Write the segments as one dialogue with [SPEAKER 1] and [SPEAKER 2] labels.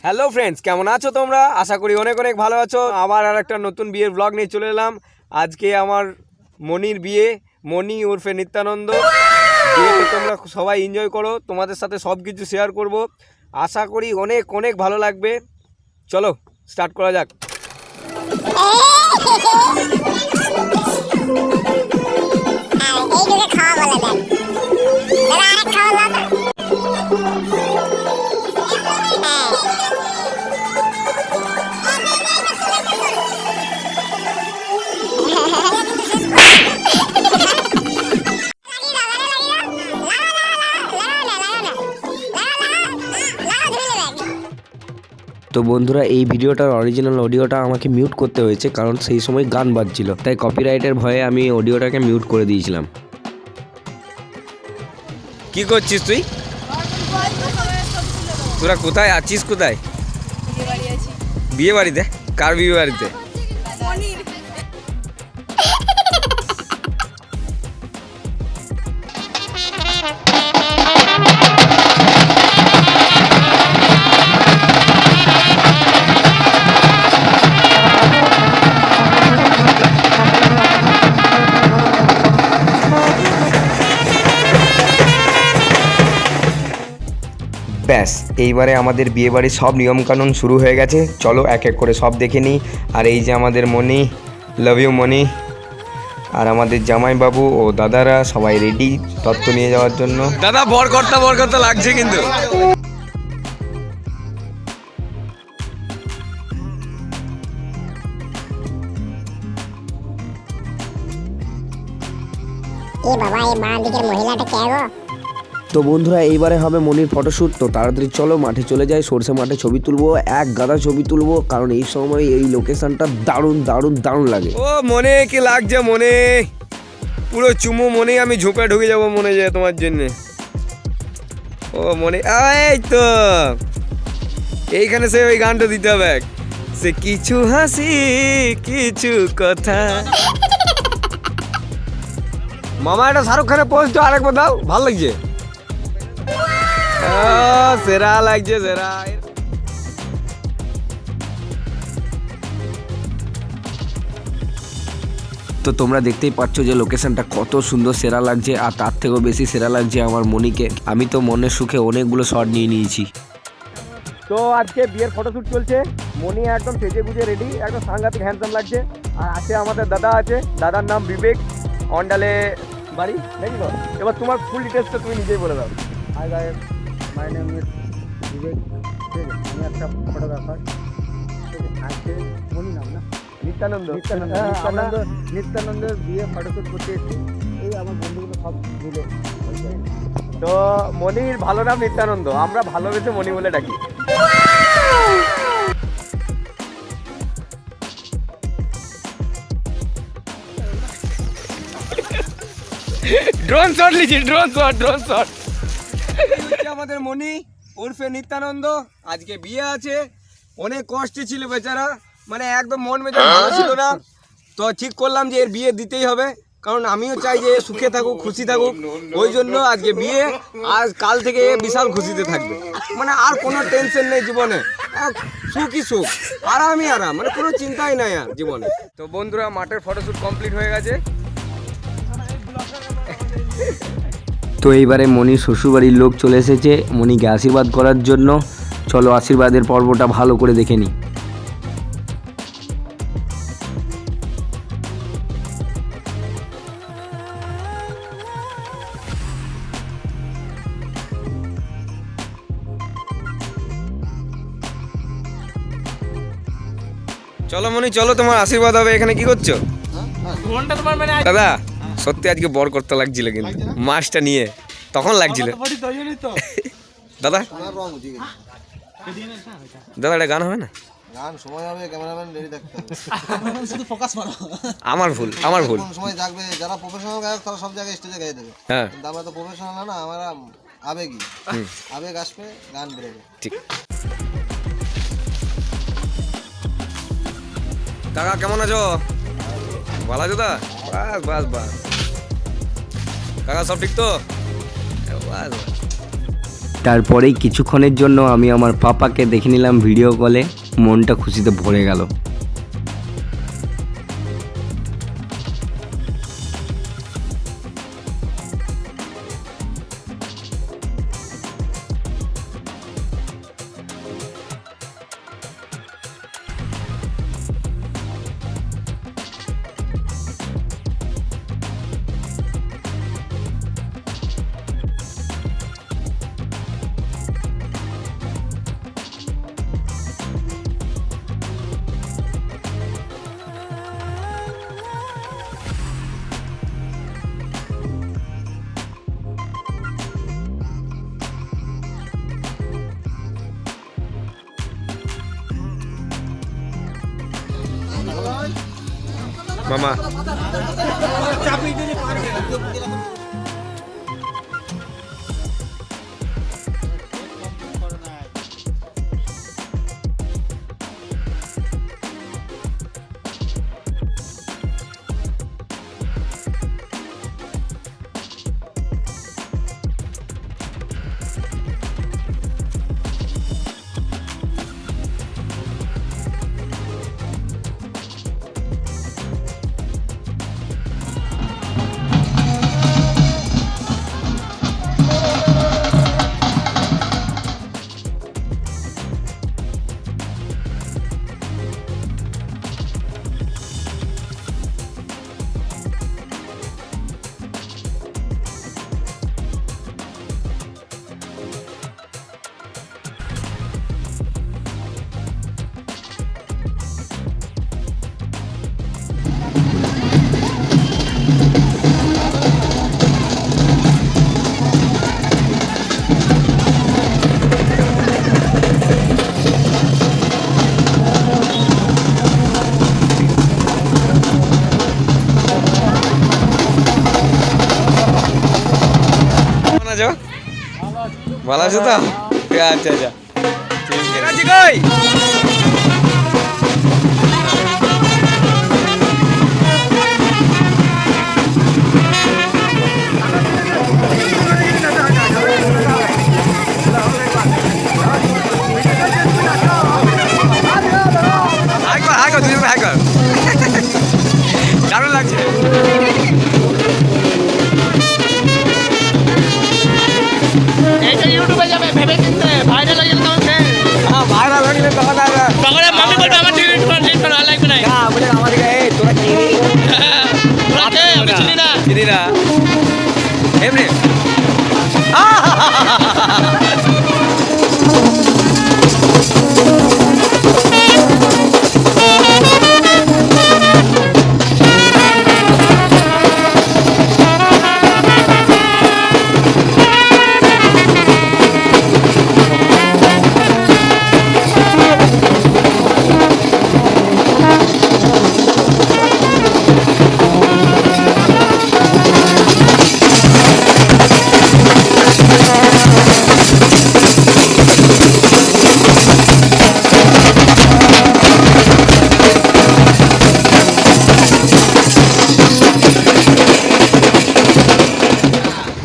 [SPEAKER 1] Hello friends, কেমন আছো তোমরা? আশা করি অনেক অনেক ভালো আছো। আবার আর একটা নতুন বিয়ের ব্লগ নিয়ে চলে এলাম। আজকে আমার মনির বিয়ে, মনি ওরফে নিত্যানন্দ। বিয়েতে তোমরা সবাই এনজয় করো, তোমাদের সাথে সব কিছু শেয়ার করব। আশা করি অনেক অনেক ভালো লাগবে। চলো স্টার্ট করা যাক।
[SPEAKER 2] তো বন্ধুরা, এই ভিডিওটার অরিজিনাল অডিওটা আমাকে মিউট করতে হয়েছে, কারণ সেই সময় গান বাজছিল, তাই কপিরাইটের ভয়ে আমি অডিওটাকে মিউট করে দিয়েছিলাম।
[SPEAKER 1] কি করছিস তুই? তোরা কোথায় আছিস? কোথায়? বিয়ে বাড়িতে? কার বিয়ে বাড়িতে? ব্যাস, এইবারে আমাদের বিয়েবাড়ির সব নিয়মকানুন শুরু হয়ে গেছে। চলো এক এক করে সব দেখে নিই। আর এই যে আমাদের মনি, লাভ ইউ মনি, আর আমাদের জামাইবাবু ও দাদারা সবাই রেডি তত্ত্ব নিয়ে যাওয়ার জন্য। দাদা বরকর্তা লাগছে কিন্তু।
[SPEAKER 2] তো বন্ধুরা, এইবারে হবে মনির ফটোশ্যুট। তো তাড়াতাড়ি চলো মাঠে চলে যাই, সরষে মাঠে ছবি তুলবো, এক গাদা ছবি তুলবো, কারণ এই সময় এই লোকেশনটা দারুণ দারুণ দারুণ লাগে।
[SPEAKER 1] ও মনে কি লাগছে? মনে পুরো চুমু মনে, আমি ঝোপে ঢুকে যাবো মনে যায় তোমার জন্যে। ও মনে, এই তো এইখানে সে ওই গানটা দিতে হবে, সে কিছু হাসি কিছু কথা। মামা, এটা শাহরুখ খানের পোস্ট আরেকবার দাও, ভালো লাগছে। সেরা লাগছে, সেরা।
[SPEAKER 2] তো তোমরা দেখতেই পাচ্ছ যে লোকেশনটা কত সুন্দর সেরা লাগছে, আর তার থেকেও বেশি সেরা লাগছে আমার মনিকে। আমি তো মনের সুখে অনেকগুলো শট নিয়ে নিয়েছি।
[SPEAKER 1] তো আজকে বিয়ের ফটোশ্যুট চলছে। মনি একদম সেজে গুজে রেডি, একদম সাংঘাতিক হ্যান্ডসাম লাগছে। আর আছে আমাদের দাদা আছে, দাদার নাম বিবেক, অন্ডালে বাড়ি, নাকি তো? এবার তোমার ফুল ডিটেলসটা তুমি নিজেই বলে দাও।
[SPEAKER 3] Hi guys, my name is Bibek. ঠিক আছে, আমি একটা ফটোগ্রাফার। আজকে মনি নাম না,
[SPEAKER 1] নিত্যানন্দ।
[SPEAKER 3] নিত্যানন্দের বিয়ে ফটোশ্যুট করতে এসেছি। এই আমার বন্ধুগুলো সব মিলে।
[SPEAKER 1] তো মনির ভালো নাম নিত্যানন্দ, আমরা ভালোবেসে মনি বলে ডাকি। ড্রোন শট লিখি, ড্রোন শট। আমাদের মনি ওরফে নিত্যানন্দ, আজকে বিয়ে আছে। অনেক কষ্টে ছিল বেচারা, মানে একদম মন মেজাজ ভালো ছিল না। তো ঠিক করলাম যে এর বিয়ে দিতেই হবে, কারণ আমিও চাই যে সুখে থাকুক, খুশি থাকুক। ওই জন্য আজকে বিয়ে। আজ কাল থেকে বিশাল খুশিতে থাকবে, মানে আর কোনো টেনশন নেই জীবনে, সুখই সুখ, আরামই আরাম, মানে কোনো চিন্তাই নাই আর জীবনে। তো বন্ধুরা, মাঠের ফটোশ্যুট কমপ্লিট হয়ে গেছে।
[SPEAKER 2] তো এইবারে মনির শ্বশুরবাড়ির লোক চলে এসেছে মনিকে আশীর্বাদ করার জন্য। চলো আশীর্বাদের পর্বটা ভালো করে দেখে নিই।
[SPEAKER 1] চলো মনি, চলো, তোমার আশীর্বাদ হবে। এখানে কি করছো দাদা? সত্যি আজকে বর করতে লাগছিল, কিন্তু মাছটা নিয়ে তখন লাগছিল। দাদা দাদা, এটা গান হবে না?
[SPEAKER 4] গান সময় হবে, ক্যামেরাম্যান রেডি থাকতে হবে।
[SPEAKER 3] শুধু ফোকাস মারো।
[SPEAKER 1] আমার ভুল।
[SPEAKER 4] কোন সময় থাকবে, যারা প্রফেশনাল গায়ক তারা সব জায়গায় স্টেজে গাইয়ে দেবে।
[SPEAKER 1] হ্যাঁ,
[SPEAKER 4] কিন্তু আমরা তো প্রফেশনাল না, আমরা আবেগী। আবেগ আসবে, গান বেরোবে।
[SPEAKER 1] ঠিক। কাকা কেমন আছো? ভালো আছো দা? বাস বাস বাস। কাকা সব ঠিক তো? বাস বাস।
[SPEAKER 2] তারপরেই কিছুক্ষণের জন্য আমি আমার পাপাকে দেখে নিলাম ভিডিও কলে, মনটা খুশিতে ভরে গেল।
[SPEAKER 1] মামা ভালো আছো তো? আচ্ছা আচ্ছা ঠিক আছে কই দারুণ লাগছে।
[SPEAKER 5] এইটা ইউটিউবে যাবে ভেবে চিন্তে ভাইরাল হয়ে গেলে তখন
[SPEAKER 1] হ্যাঁ ভাইরাল হয়ে গেলে তখন আর
[SPEAKER 5] তখন মামি বলবে আমার ডিলিট করা লাগবে না
[SPEAKER 1] না বলে আমাদেরকে এই তোরা চিনি
[SPEAKER 5] আমি চিনি না
[SPEAKER 1] চিনি না এমনি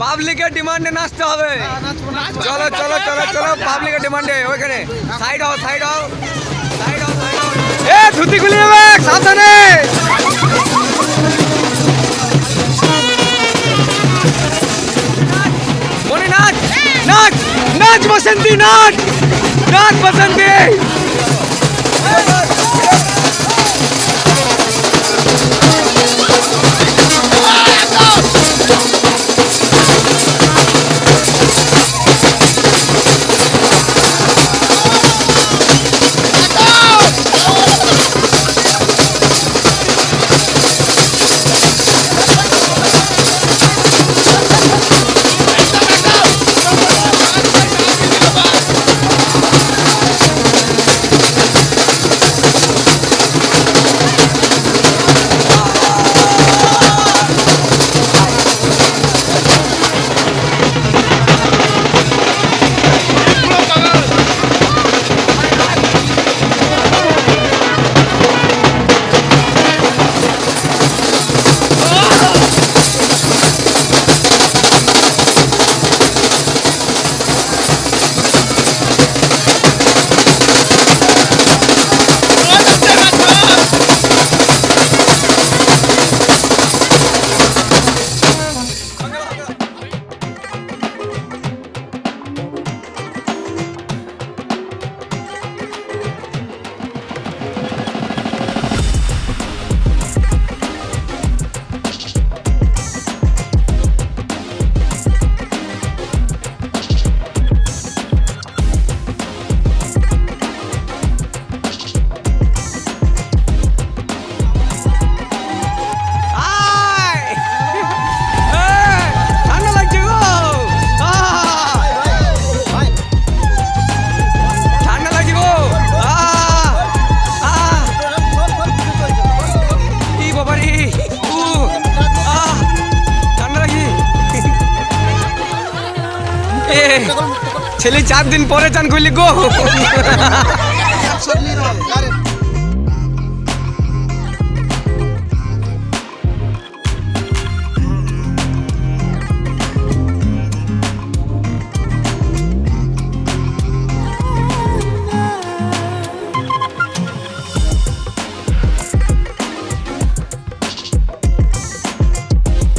[SPEAKER 1] পাবলিকের ডিমান্ডে নাচতে হবে। চলো চলো চলো চলো পাবলিকের ডিমান্ডে ওইখানে সাইড হও সাইড হও সাইড হও সাইড হও এ ধুতি খুলে যাবে সাবধানে মনে নাচ নাচ নাচ বসন্তী নাচ নাচ বসন্তী ছেলে 4 দিন পরে চান করলি গো
[SPEAKER 4] একশো নিয়ে নেওয়া হবে।